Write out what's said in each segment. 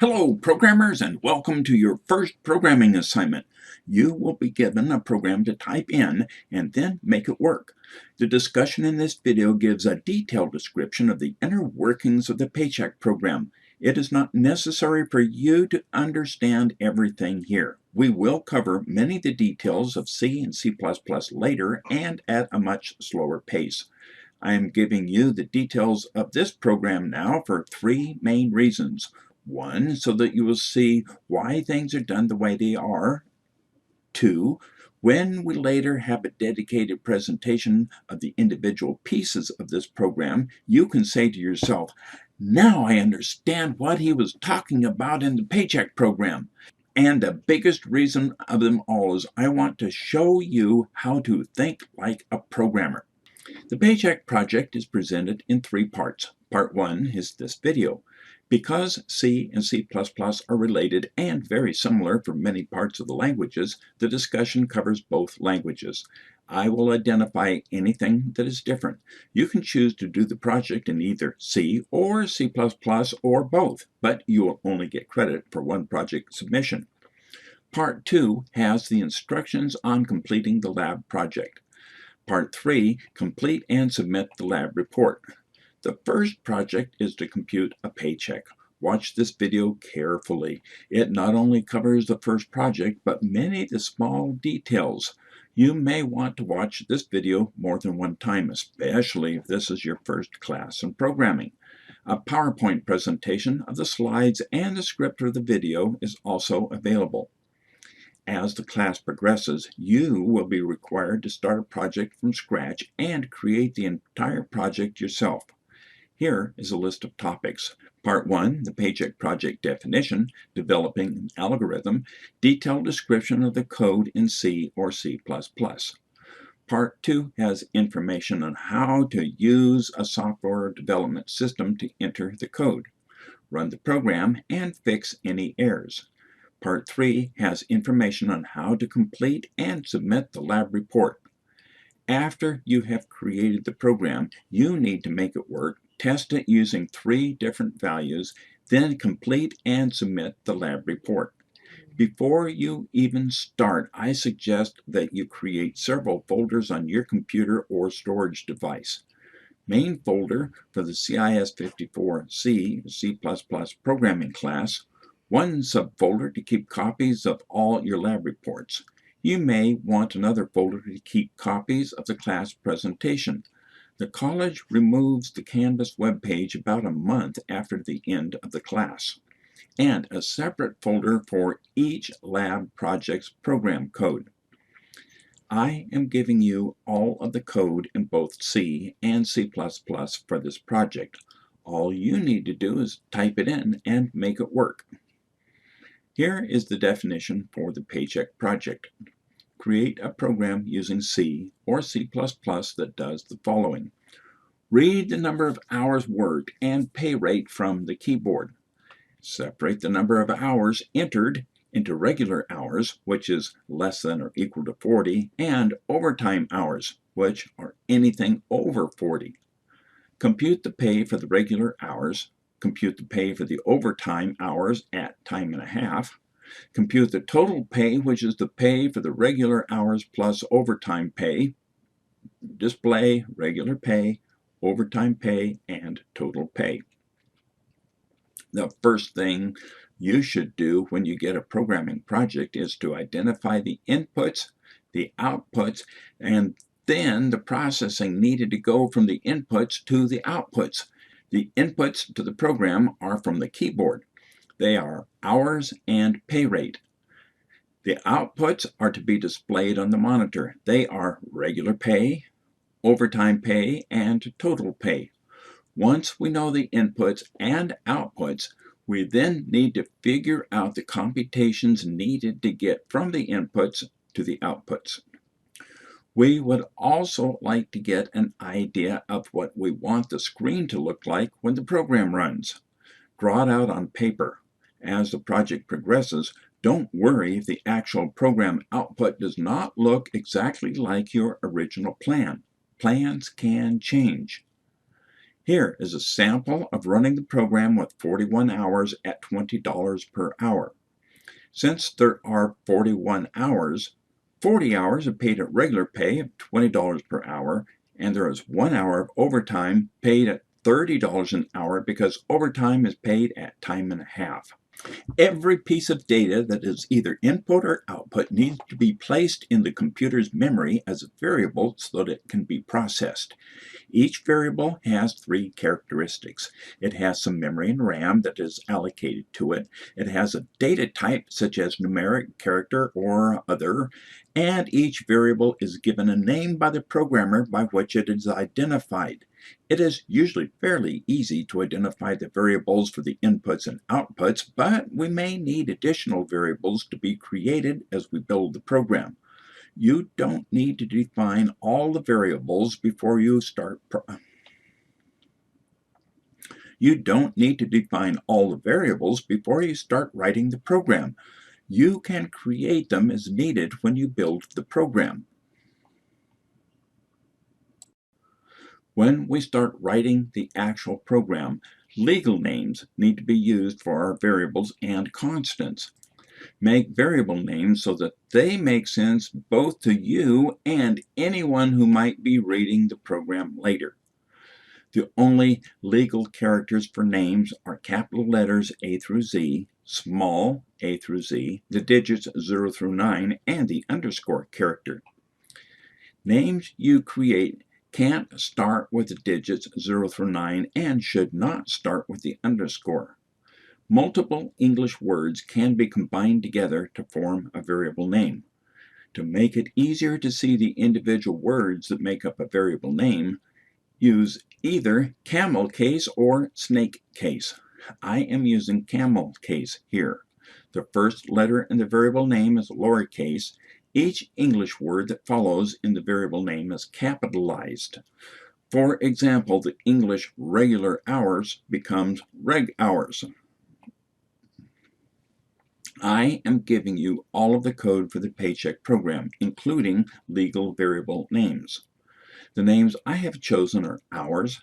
Hello, programmers, and welcome to your first programming assignment. You will be given a program to type in and then make it work. The discussion in this video gives a detailed description of the inner workings of the Paycheck program. It is not necessary for you to understand everything here. We will cover many of the details of C and C++ later and at a much slower pace. I am giving you the details of this program now for three main reasons. One, so that you will see why things are done the way they are. Two, when we later have a dedicated presentation of the individual pieces of this program, you can say to yourself, now I understand what he was talking about in the Paycheck program. And the biggest reason of them all is I want to show you how to think like a programmer. The Paycheck project is presented in three parts. Part 1 is this video. Because C and C++ are related and very similar for many parts of the languages, the discussion covers both languages. I will identify anything that is different. You can choose to do the project in either C or C++ or both, but you will only get credit for one project submission. Part 2 has the instructions on completing the lab project. Part 3, complete and submit the lab report. The first project is to compute a paycheck. Watch this video carefully. It not only covers the first project, but many of the small details. You may want to watch this video more than one time, especially if this is your first class in programming. A PowerPoint presentation of the slides and the script for the video is also available. As the class progresses, you will be required to start a project from scratch and create the entire project yourself. Here is a list of topics. Part 1, the Paycheck project definition, developing an algorithm, detailed description of the code in C or C++. Part 2 has information on how to use a software development system to enter the code, run the program, and fix any errors. Part 3 has information on how to complete and submit the lab report. After you have created the program, you need to make it work, test it using 3 different values, then complete and submit the lab report. Before you even start, I suggest that you create several folders on your computer or storage device. Main folder for the CIS54C, C++ programming class, one subfolder to keep copies of all your lab reports. You may want another folder to keep copies of the class presentation. The college removes the Canvas web page about a month after the end of the class, and a separate folder for each lab project's program code. I am giving you all of the code in both C and C++ for this project. All you need to do is type it in and make it work. Here is the definition for the Paycheck project. Create a program using C or C++ that does the following. Read the number of hours worked and pay rate from the keyboard. Separate the number of hours entered into regular hours, which is less than or equal to 40, and overtime hours, which are anything over 40. Compute the pay for the regular hours. Compute the pay for the overtime hours at time and a half. Compute the total pay, which is the pay for the regular hours plus overtime pay. Display regular pay, overtime pay, and total pay. The first thing you should do when you get a programming project is to identify the inputs, the outputs, and then the processing needed to go from the inputs to the outputs. The inputs to the program are from the keyboard. They are hours and pay rate. The outputs are to be displayed on the monitor. They are regular pay, overtime pay, and total pay. Once we know the inputs and outputs, we then need to figure out the computations needed to get from the inputs to the outputs. We would also like to get an idea of what we want the screen to look like when the program runs. Draw it out on paper. As the project progresses, don't worry if the actual program output does not look exactly like your original plan. Plans can change. Here is a sample of running the program with 41 hours at $20 per hour. Since there are 41 hours, 40 hours are paid at regular pay of $20 per hour, and there is 1 hour of overtime paid at $30 an hour because overtime is paid at time and a half. Every piece of data that is either input or output needs to be placed in the computer's memory as a variable so that it can be processed. Each variable has 3 characteristics. It has some memory and RAM that is allocated to it. It has a data type such as numeric, character, or other, and each variable is given a name by the programmer by which it is identified. It is usually fairly easy to identify the variables for the inputs and outputs, but we may need additional variables to be created as we build the program. You don't need to define all the variables before you start writing the program. You can create them as needed when you build the program. When we start writing the actual program, legal names need to be used for our variables and constants. Make variable names so that they make sense both to you and anyone who might be reading the program later. The only legal characters for names are capital letters A through Z, small a through Z, the digits 0 through 9, and the underscore character. Names you create can't start with the digits 0 through 9 and should not start with the underscore. Multiple English words can be combined together to form a variable name. To make it easier to see the individual words that make up a variable name, use either camel case or snake case. I am using camel case here. The first letter in the variable name is lowercase. Each English word that follows in the variable name is capitalized. For example, the English regular hours becomes reg hours. I am giving you all of the code for the Paycheck program, including legal variable names. The names I have chosen are hours,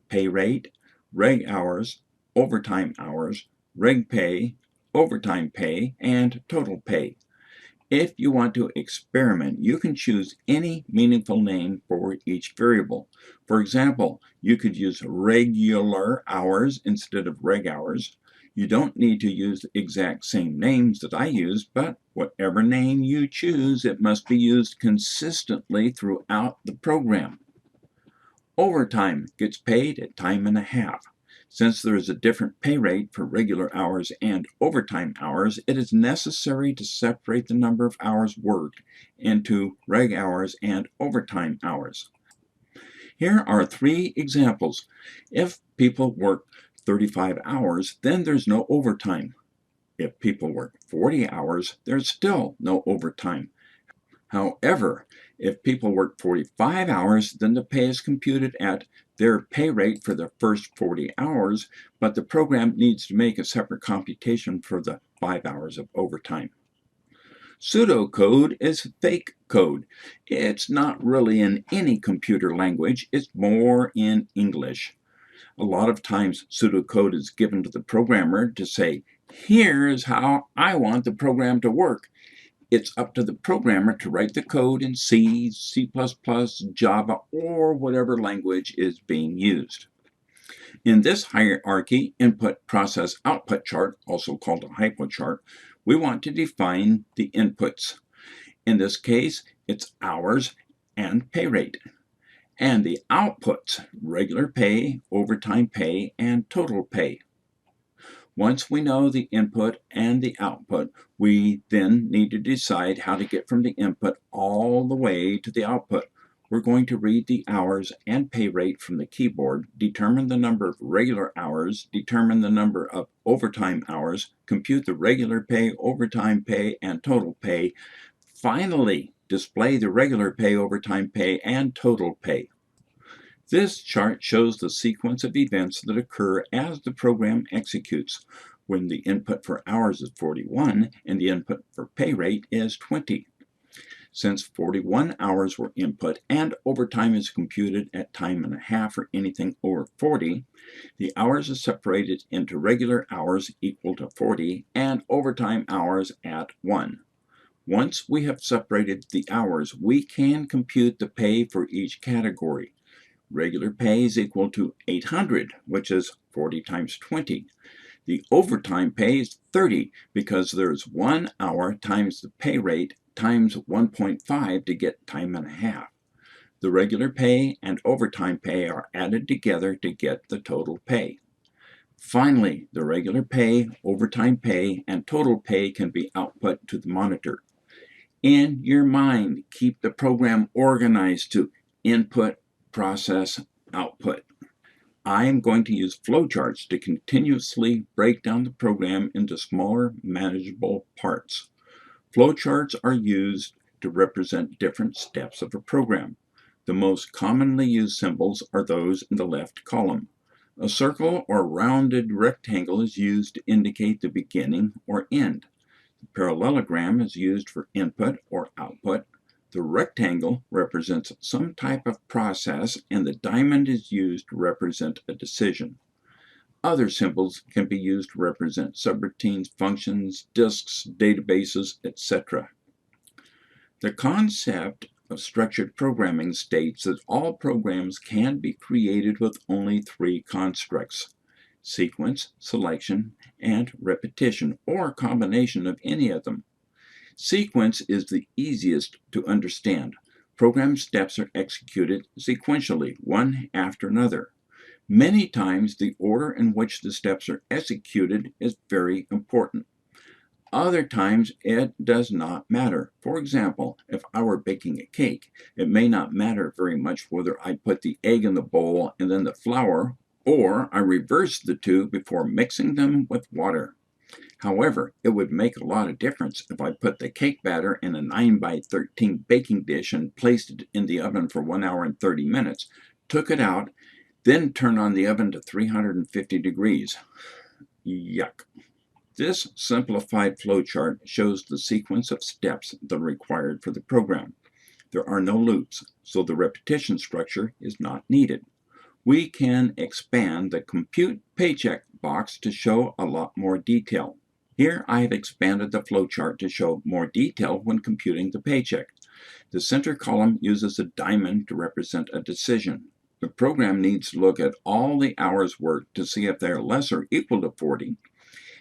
pay rate, reg hours, overtime hours, reg pay, overtime pay, and total pay. If you want to experiment, you can choose any meaningful name for each variable. For example, you could use regular hours instead of reg hours. You don't need to use the exact same names that I use, but whatever name you choose, it must be used consistently throughout the program. Overtime gets paid at time and a half. Since there is a different pay rate for regular hours and overtime hours, it is necessary to separate the number of hours worked into reg hours and overtime hours. Here are 3 examples. If people work 35 hours, then there's no overtime. If people work 40 hours, there's still no overtime. However, if people work 45 hours, then the pay is computed at their pay rate for the first 40 hours, but the program needs to make a separate computation for the 5 hours of overtime. Pseudo code is fake code. It's not really in any computer language, it's more in English. A lot of times pseudocode is given to the programmer to say, here's how I want the program to work. It's up to the programmer to write the code in C, C++, Java, or whatever language is being used. In this hierarchy, input, process, output chart, also called a hypochart, we want to define the inputs. In this case, it's hours and pay rate. And the outputs, regular pay, overtime pay, and total pay. Once we know the input and the output, we then need to decide how to get from the input all the way to the output. We're going to read the hours and pay rate from the keyboard, determine the number of regular hours, determine the number of overtime hours, compute the regular pay, overtime pay, and total pay. Finally, display the regular pay, overtime pay, and total pay. This chart shows the sequence of events that occur as the program executes, when the input for hours is 41 and the input for pay rate is 20. Since 41 hours were input and overtime is computed at time and a half for anything over 40, the hours are separated into regular hours equal to 40 and overtime hours at 1. Once we have separated the hours, we can compute the pay for each category. Regular pay is equal to 800, which is 40 times 20. The overtime pay is 30 because there's 1 hour times the pay rate times 1.5 to get time and a half. The regular pay and overtime pay are added together to get the total pay. Finally, the regular pay, overtime pay, and total pay can be output to the monitor. In your mind, keep the program organized to input, process, output. I am going to use flowcharts to continuously break down the program into smaller, manageable parts. Flowcharts are used to represent different steps of a program. The most commonly used symbols are those in the left column. A circle or rounded rectangle is used to indicate the beginning or end. The parallelogram is used for input or output. The rectangle represents some type of process, and the diamond is used to represent a decision. Other symbols can be used to represent subroutines, functions, disks, databases, etc. The concept of structured programming states that all programs can be created with only 3 constructs: sequence, selection, and repetition, or a combination of any of them. Sequence is the easiest to understand. Program steps are executed sequentially, one after another. Many times, the order in which the steps are executed is very important. Other times, it does not matter. For example, if I were baking a cake, it may not matter very much whether I put the egg in the bowl and then the flour, or I reverse the two before mixing them with water. However, it would make a lot of difference if I put the cake batter in a 9x13 baking dish and placed it in the oven for 1 hour and 30 minutes, took it out, then turn on the oven to 350 degrees. Yuck. This simplified flowchart shows the sequence of steps that are required for the program. There are no loops, so the repetition structure is not needed. We can expand the Compute Paycheck box to show a lot more detail. Here I have expanded the flowchart to show more detail when computing the paycheck. The center column uses a diamond to represent a decision. The program needs to look at all the hours worked to see if they are less or equal to 40.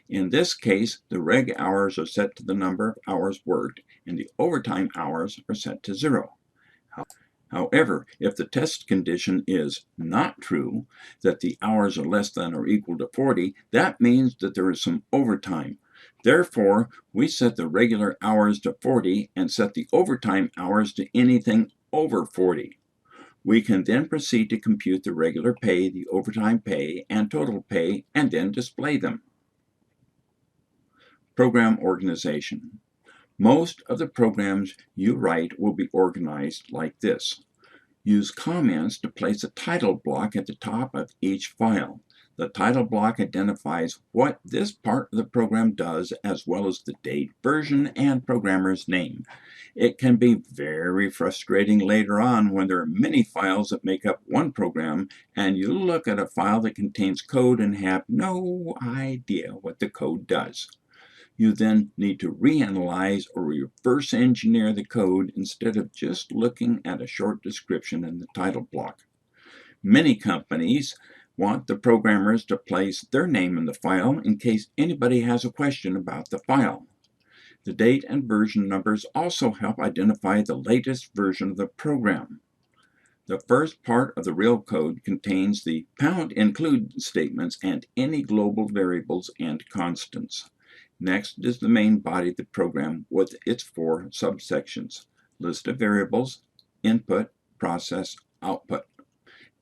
In this case, the reg hours are set to the number of hours worked, and the overtime hours are set to 0. However, if the test condition is not true, that the hours are less than or equal to 40, that means that there is some overtime. Therefore, we set the regular hours to 40 and set the overtime hours to anything over 40. We can then proceed to compute the regular pay, the overtime pay, and total pay, and then display them. Program organization. Most of the programs you write will be organized like this. Use comments to place a title block at the top of each file. The title block identifies what this part of the program does, as well as the date, version, and programmer's name. It can be very frustrating later on when there are many files that make up one program, and you look at a file that contains code and have no idea what the code does. You then need to reanalyze or reverse engineer the code instead of just looking at a short description in the title block. Many companies want the programmers to place their name in the file in case anybody has a question about the file. The date and version numbers also help identify the latest version of the program. The first part of the real code contains the #include statements and any global variables and constants. Next is the main body of the program with its 4 subsections: list of variables, input, process, output.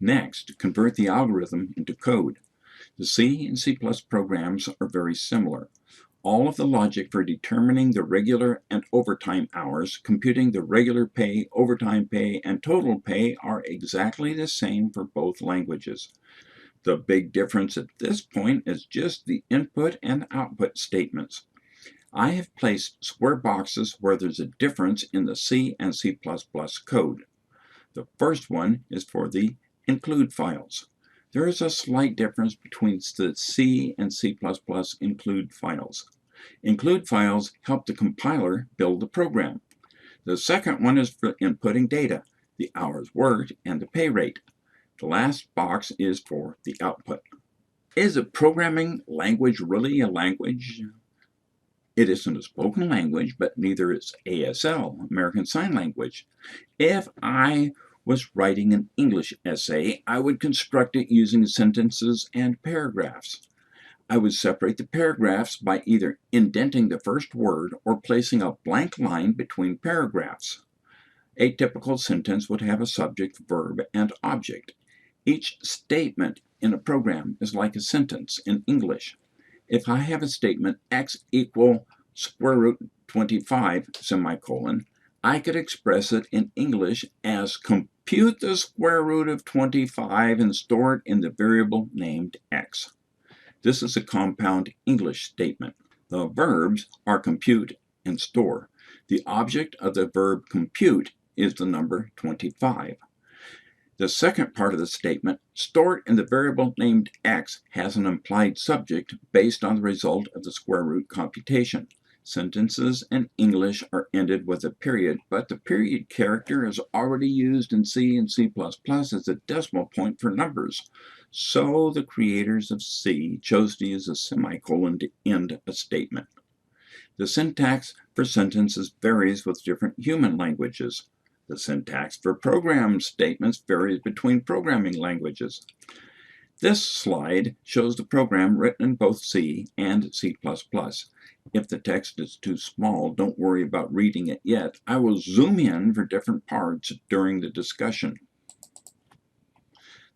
Next, convert the algorithm into code. The C and C+ programs are very similar. All of the logic for determining the regular and overtime hours, computing the regular pay, overtime pay, and total pay are exactly the same for both languages. The big difference at this point is just the input and output statements. I have placed square boxes where there's a difference in the C and C++ code. The first one is for the include files. There is a slight difference between the C and C++ include files. Include files help the compiler build the program. The second one is for inputting data, the hours worked and the pay rate. The last box is for the output. Is a programming language really a language? It isn't a spoken language, but neither is ASL, American Sign Language. If I was writing an English essay, I would construct it using sentences and paragraphs. I would separate the paragraphs by either indenting the first word or placing a blank line between paragraphs. A typical sentence would have a subject, verb, and object. Each statement in a program is like a sentence in English. If I have a statement x equal square root 25, semicolon, I could express it in English as compute the square root of 25 and store it in the variable named x. This is a compound English statement. The verbs are compute and store. The object of the verb compute is the number 25. The second part of the statement, stored in the variable named x, has an implied subject based on the result of the square root computation. Sentences in English are ended with a period, but the period character is already used in C and C++ as a decimal point for numbers. So the creators of C chose to use a semicolon to end a statement. The syntax for sentences varies with different human languages. The syntax for program statements varies between programming languages. This slide shows the program written in both C and C++. If the text is too small, don't worry about reading it yet. I will zoom in for different parts during the discussion.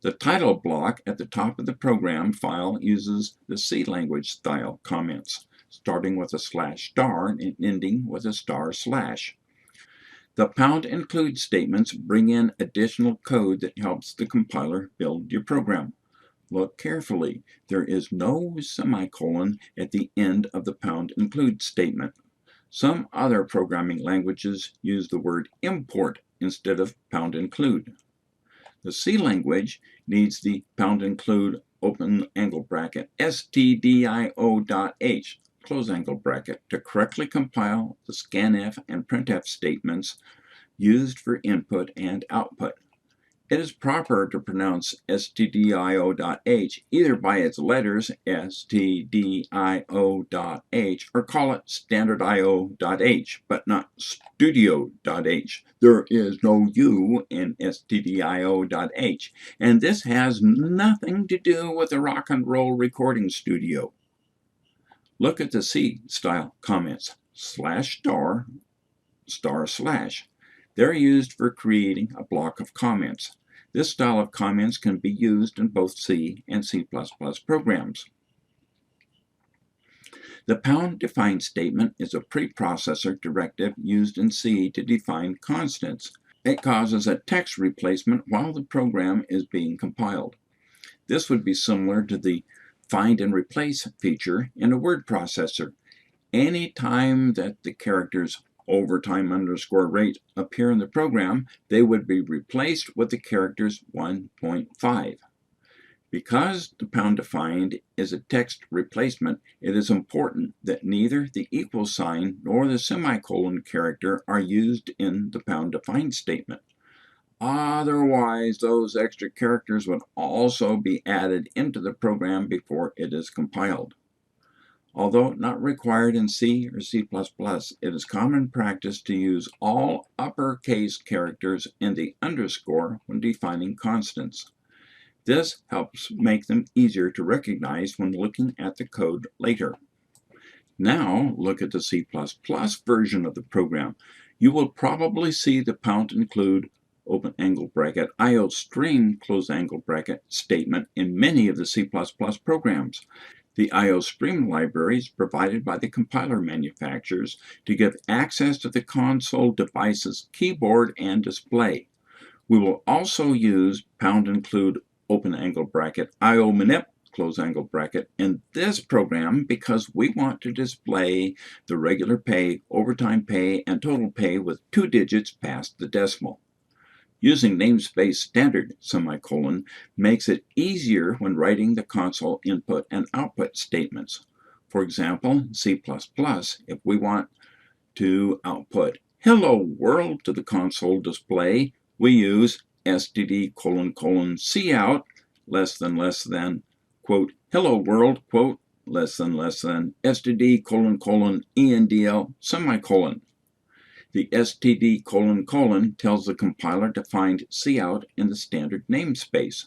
The title block at the top of the program file uses the C language style comments, starting with a /* and ending with a */. The #include statements bring in additional code that helps the compiler build your program. Look carefully. There is no semicolon at the end of the #include statement. Some other programming languages use the word import instead of #include. The C language needs the #include open angle bracket stdio.h close angle bracket to correctly compile the scanf and printf statements used for input and output. It is proper to pronounce stdio.h either by its letters stdio.h or call it standardio.h, but not studio.h. There is no U in stdio.h, and this has nothing to do with the rock and roll recording studio. Look at the C style comments, /*, They're used for creating a block of comments. This style of comments can be used in both C and C++ programs. The #define statement is a preprocessor directive used in C to define constants. It causes a text replacement while the program is being compiled. This would be similar to the find and replace feature in a word processor. Any time that the characters overtime_rate appear in the program, they would be replaced with the characters 1.5. Because the #defined is a text replacement, it is important that neither the equal sign nor the semicolon character are used in the #defined statement. Otherwise, those extra characters would also be added into the program before it is compiled. Although not required in C or C++, it is common practice to use all uppercase characters and the underscore when defining constants. This helps make them easier to recognize when looking at the code later. Now look at the C++ version of the program. You will probably see the #include open angle bracket IOStream close angle bracket statement in many of the C++ programs. The IOStream library is provided by the compiler manufacturers to give access to the console device's keyboard and display. We will also use #include open angle bracket IOmanip close angle bracket, in this program because we want to display the regular pay, overtime pay, and total pay with 2 digits past the decimal. Using namespace standard semicolon makes it easier when writing the console input and output statements. For example, C++, if we want to output hello world to the console display, we use std : cout less than quote hello world quote less than std : endl semicolon. The std : tells the compiler to find cout in the standard namespace.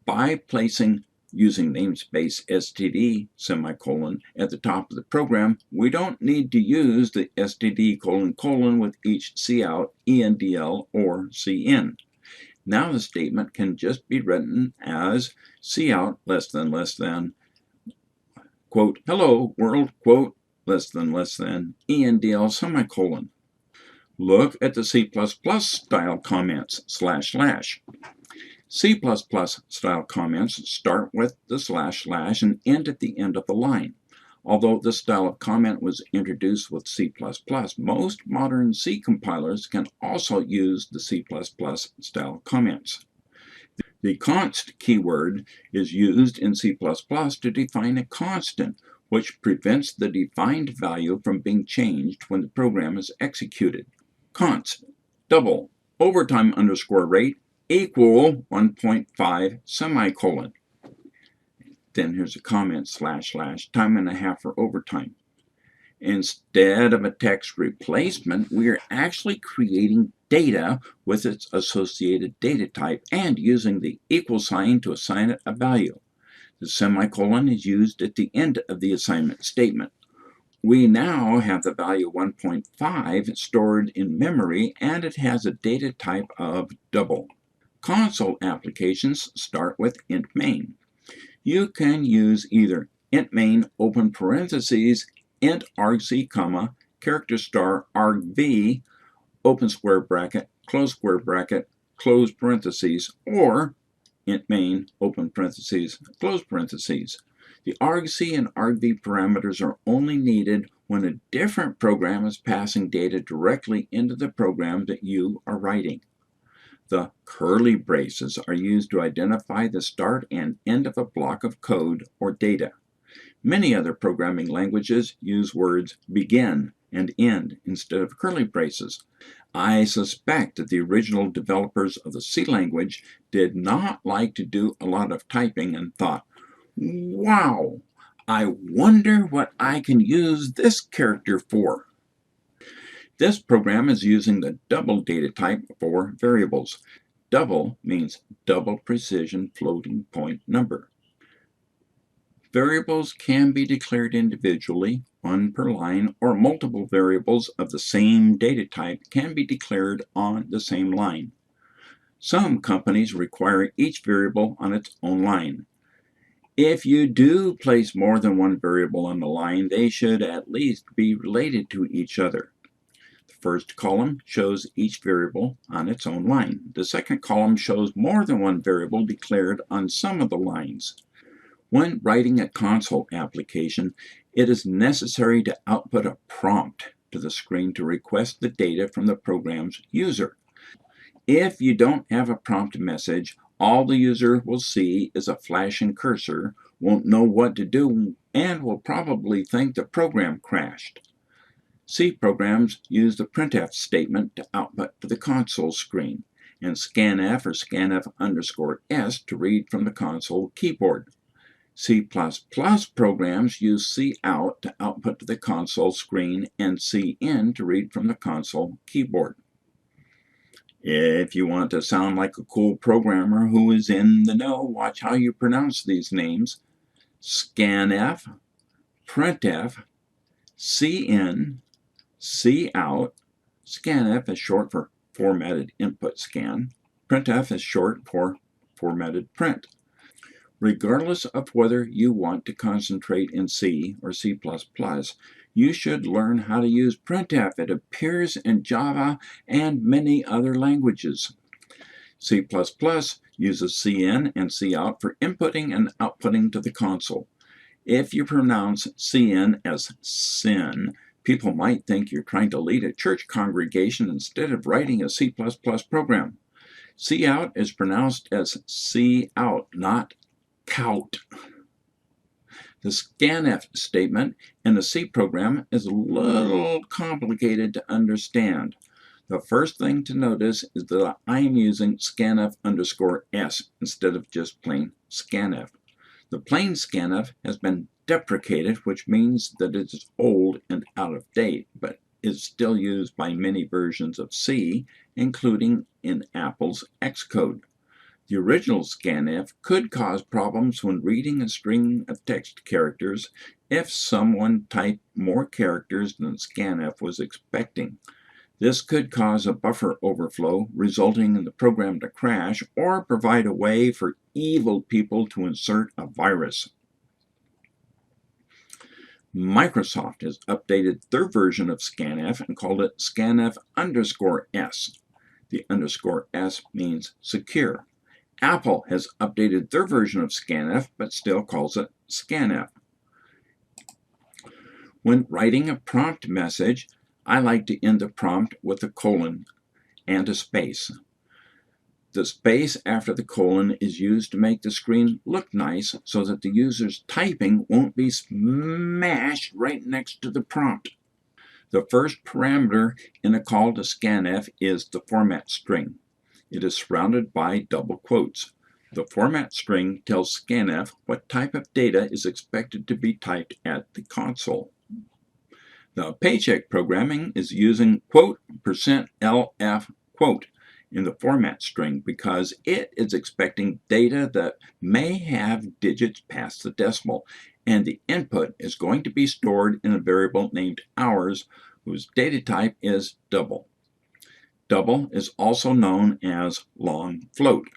By placing using namespace std semicolon at the top of the program, we don't need to use the std : with each cout, endl, or cin. Now the statement can just be written as cout less than quote hello world quote less than endl semicolon. Look at the C++ style comments // C++ style comments start with the / and end at the end of the line. Although this style of comment was introduced with C++, most modern C compilers can also use the C++ style comments. The const keyword is used in C++ to define a constant, which prevents the defined value from being changed when the program is executed. Const double overtime underscore rate equal 1.5 semicolon. Then here's a comment // time and a half for overtime. Instead of a text replacement, we are actually creating data with its associated data type and using the equal sign to assign it a value. The semicolon is used at the end of the assignment statement. We now have the value 1.5 stored in memory, and it has a data type of double. Console applications start with int main. You can use either int main open parentheses int argc comma character star argv open square bracket close parentheses, or int main open parentheses close parentheses. The argc and argv parameters are only needed when a different program is passing data directly into the program that you are writing. The curly braces are used to identify the start and end of a block of code or data. Many other programming languages use words begin and end instead of curly braces. I suspect that the original developers of the C language did not like to do a lot of typing and thought, wow, I wonder what I can use this character for. This program is using the double data type for variables. Double means double precision floating point number. Variables can be declared individually, one per line, or multiple variables of the same data type can be declared on the same line. Some companies require each variable on its own line. If you do place more than one variable on the line, they should at least be related to each other. The first column shows each variable on its own line. The second column shows more than one variable declared on some of the lines. When writing a console application, it is necessary to output a prompt to the screen to request the data from the program's user. If you don't have a prompt message, all the user will see is a flashing cursor, won't know what to do, and will probably think the program crashed. C programs use the printf statement to output to the console screen, and scanf or scanf_s to read from the console keyboard. C++ programs use cout to output to the console screen and cin to read from the console keyboard. If you want to sound like a cool programmer who is in the know, watch how you pronounce these names. Scanf, printf, cin, cout. Scanf is short for formatted input scan. Printf is short for formatted print. Regardless of whether you want to concentrate in C or C++, you should learn how to use printf. It appears in Java and many other languages. C++ uses cin and cout for inputting and outputting to the console. If you pronounce cin as sin, people might think you're trying to lead a church congregation instead of writing a C++ program. Cout is pronounced as cout, not cout. The scanf statement in a C program is a little complicated to understand. The first thing to notice is that I'm using scanf_s instead of just plain scanf. The plain scanf has been deprecated, which means that it is old and out of date, but is still used by many versions of C, including in Apple's Xcode. The original scanf could cause problems when reading a string of text characters if someone typed more characters than scanf was expecting. This could cause a buffer overflow, resulting in the program to crash, or provide a way for evil people to insert a virus. Microsoft has updated their version of scanf and called it scanf_s. The _s means secure. Apple has updated their version of scanf, but still calls it scanf. When writing a prompt message, I like to end the prompt with a colon and a space. The space after the colon is used to make the screen look nice so that the user's typing won't be smashed right next to the prompt. The first parameter in a call to scanf is the format string. It is surrounded by double quotes. The format string tells scanf what type of data is expected to be typed at the console. The Paycheck programming is using quote %LF quote in the format string because it is expecting data that may have digits past the decimal, and the input is going to be stored in a variable named hours whose data type is double. Double is also known as long float.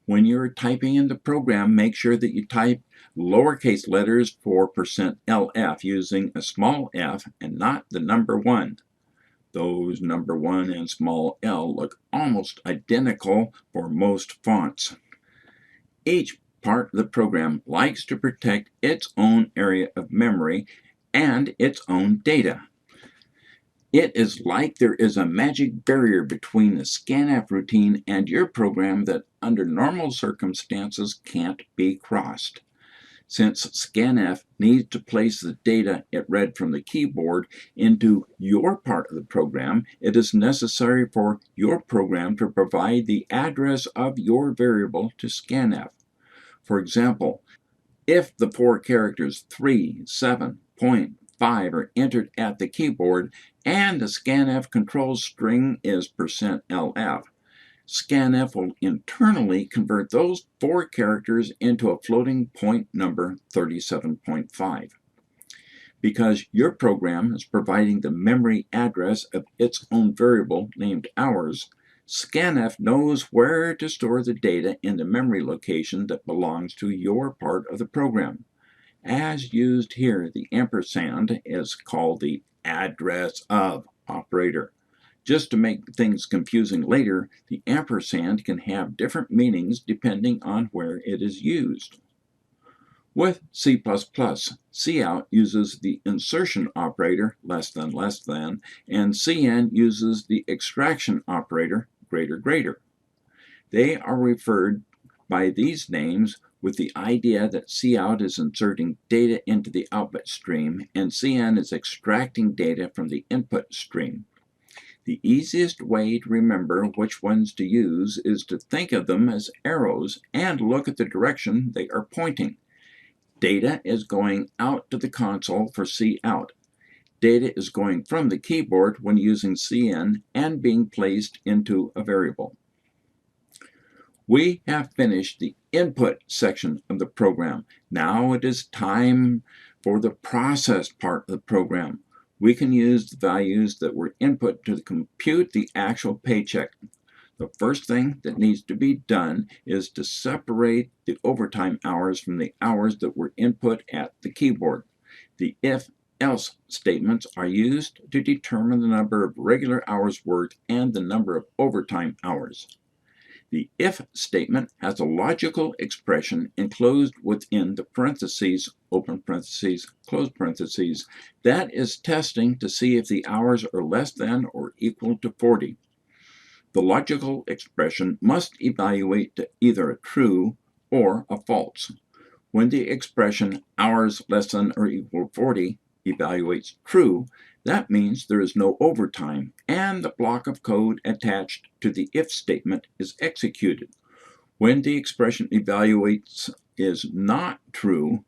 When you're typing in the program, make sure that you type lowercase letters for %LF using a small f and not the number 1. Those number 1 and small l look almost identical for most fonts. Each part of the program likes to protect its own area of memory and its own data. It is like there is a magic barrier between the scanf routine and your program that under normal circumstances can't be crossed. Since scanf needs to place the data it read from the keyboard into your part of the program, it is necessary for your program to provide the address of your variable to scanf. For example, if the 4 characters 37.5 are entered at the keyboard and the scanf control string is %LF, scanf will internally convert those 4 characters into a floating point number 37.5. Because your program is providing the memory address of its own variable named hours, scanf knows where to store the data in the memory location that belongs to your part of the program. As used here, the ampersand is called the address of operator. Just to make things confusing later, the ampersand can have different meanings depending on where it is used. With C++, cout uses the insertion operator, less than, and cin uses the extraction operator, greater. They are referred by these names with the idea that cout is inserting data into the output stream and cin is extracting data from the input stream. The easiest way to remember which ones to use is to think of them as arrows and look at the direction they are pointing. Data is going out to the console for cout. Data is going from the keyboard when using cin and being placed into a variable. We have finished the input section of the program. Now it is time for the process part of the program. We can use the values that were input to compute the actual paycheck. The first thing that needs to be done is to separate the overtime hours from the hours that were input at the keyboard. The if-else statements are used to determine the number of regular hours worked and the number of overtime hours. The if statement has a logical expression enclosed within the parentheses, open parentheses, close parentheses, that is testing to see if the hours are less than or equal to 40. The logical expression must evaluate to either a true or a false. When the expression hours less than or equal to 40 evaluates true, that means there is no overtime, and the block of code attached to the if statement is executed. When the expression evaluates is not true,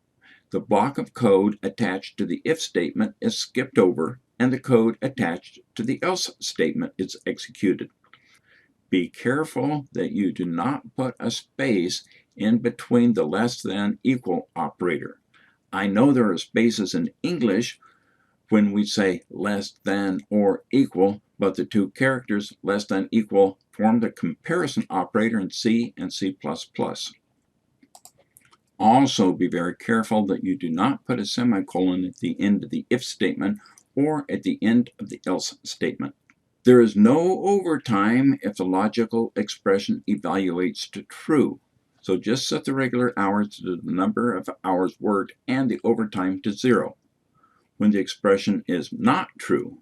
the block of code attached to the if statement is skipped over, and the code attached to the else statement is executed. Be careful that you do not put a space in between the less than equal operator. I know there are spaces in English when we say less than or equal, but the two characters less than equal form the comparison operator in C and C++. Also, be very careful that you do not put a semicolon at the end of the if statement or at the end of the else statement. There is no overtime if the logical expression evaluates to true. So just set the regular hours to the number of hours worked and the overtime to 0. When the expression is not true,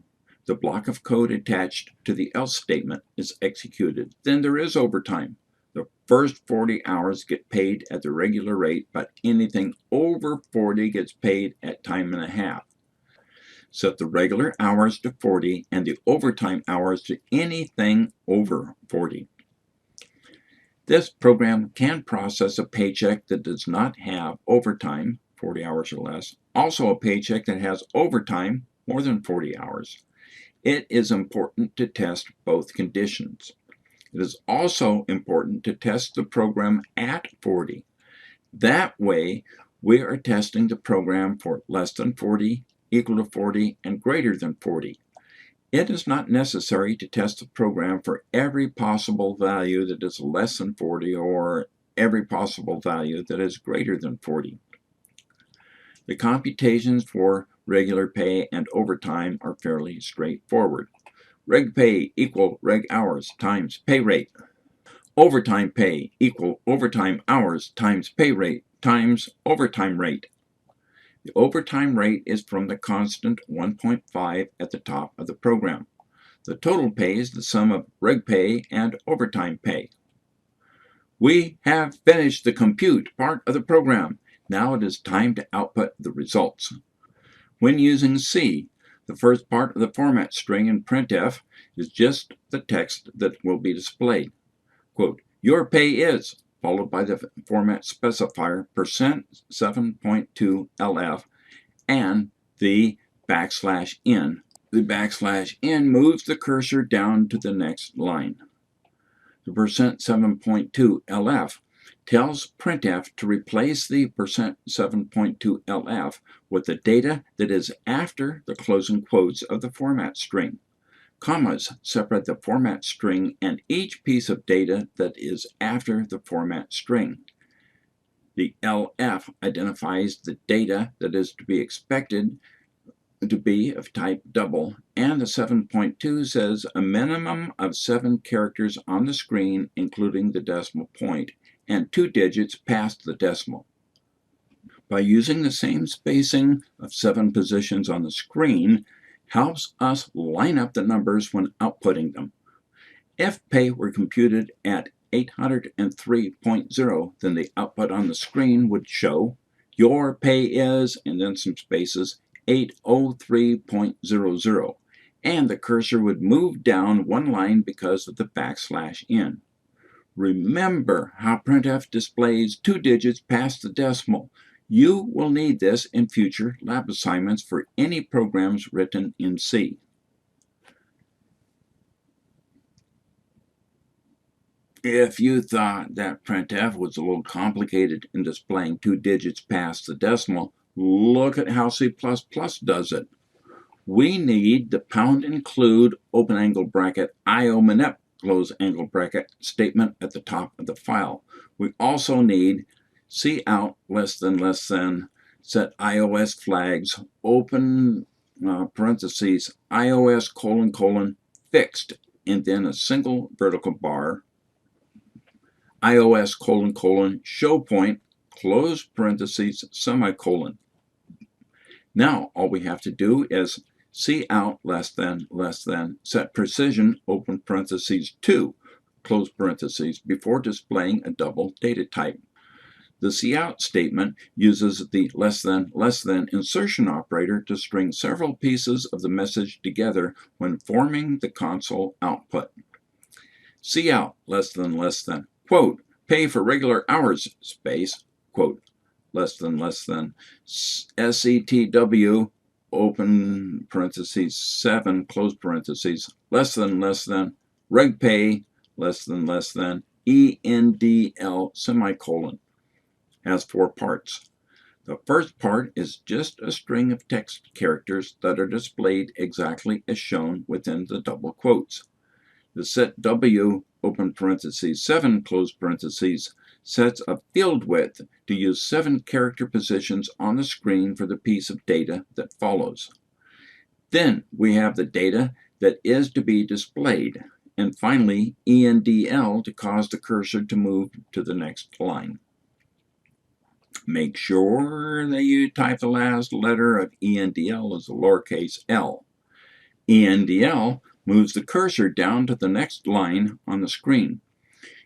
the block of code attached to the else statement is executed. Then there is overtime. The first 40 hours get paid at the regular rate, but anything over 40 gets paid at time and a half. Set the regular hours to 40 and the overtime hours to anything over 40. This program can process a paycheck that does not have overtime, 40 hours or less, also a paycheck that has overtime, more than 40 hours. It is important to test both conditions. It is also important to test the program at 40. That way, we are testing the program for less than 40, equal to 40, and greater than 40. It is not necessary to test the program for every possible value that is less than 40 or every possible value that is greater than 40. The computations for regular pay and overtime are fairly straightforward. Reg pay equal reg hours times pay rate. Overtime pay equal overtime hours times pay rate times overtime rate. The overtime rate is from the constant 1.5 at the top of the program. The total pay is the sum of reg pay and overtime pay. We have finished the compute part of the program. Now it is time to output the results. When using C, the first part of the format string in printf is just the text that will be displayed. Quote, your pay is, followed by the format specifier %7.2lf and the \n. The \n moves the cursor down to the next line. The %7.2lf tells printf to replace the %7.2lf with the data that is after the closing quotes of the format string. Commas separate the format string and each piece of data that is after the format string. The LF identifies the data that is to be expected to be of type double, and the 7.2 says a minimum of 7 characters on the screen, including the decimal point, and 2 digits past the decimal. By using the same spacing of 7 positions on the screen helps us line up the numbers when outputting them. If pay were computed at 803.0, then the output on the screen would show your pay is, and then some spaces, 803.00, and the cursor would move down one line because of the \n. Remember how printf displays 2 digits past the decimal. You will need this in future lab assignments for any programs written in C. If you thought that printf was a little complicated in displaying 2 digits past the decimal, look at how C++ does it. We need the #include open angle bracket iomanip close angle bracket statement at the top of the file. We also need cout less than set iOS flags open parentheses iOS : fixed, and then a single vertical bar iOS : show point, close parentheses, semicolon. Now all we have to do is cout set precision, open parentheses 2, close parentheses, before displaying a double data type. The cout statement uses the less than insertion operator to string several pieces of the message together when forming the console output. Cout quote, pay for regular hours, space, quote, setw, open parentheses 7, close parentheses, reg pay, endl, semicolon. Has 4 parts. The first part is just a string of text characters that are displayed exactly as shown within the double quotes. The set w, open parentheses 7, close parentheses, sets a field width to use 7 character positions on the screen for the piece of data that follows. Then we have the data that is to be displayed, and finally endl to cause the cursor to move to the next line. Make sure that you type the last letter of endl as a lowercase l. endl moves the cursor down to the next line on the screen.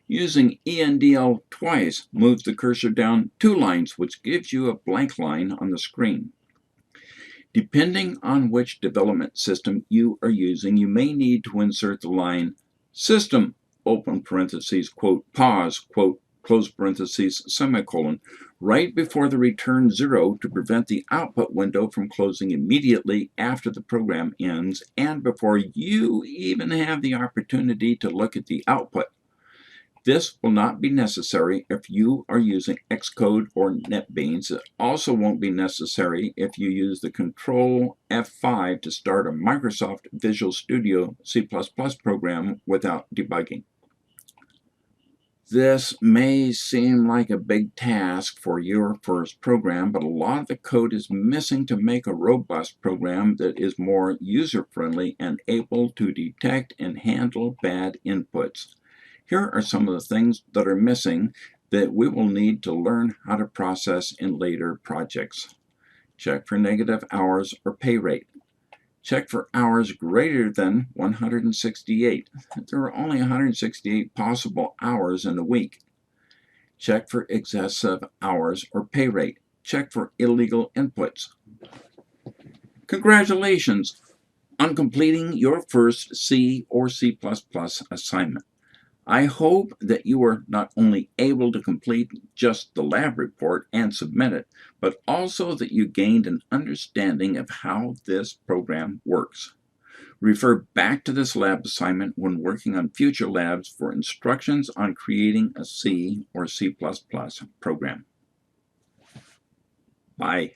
Using endl twice moves the cursor down 2 lines, which gives you a blank line on the screen. Depending on which development system you are using, you may need to insert the line system, open parentheses, quote, pause, quote, close parentheses, semicolon, right before the return 0 to prevent the output window from closing immediately after the program ends and before you even have the opportunity to look at the output. This will not be necessary if you are using Xcode or NetBeans. It also won't be necessary if you use the Control F5 to start a Microsoft Visual Studio C++ program without debugging. This may seem like a big task for your first program, but a lot of the code is missing to make a robust program that is more user-friendly and able to detect and handle bad inputs. Here are some of the things that are missing that we will need to learn how to process in later projects. Check for negative hours or pay rate. Check for hours greater than 168. There are only 168 possible hours in a week. Check for excessive hours or pay rate. Check for illegal inputs. Congratulations on completing your first C or C++ assignment. I hope that you were not only able to complete just the lab report and submit it, but also that you gained an understanding of how this program works. Refer back to this lab assignment when working on future labs for instructions on creating a C or C++ program. Bye.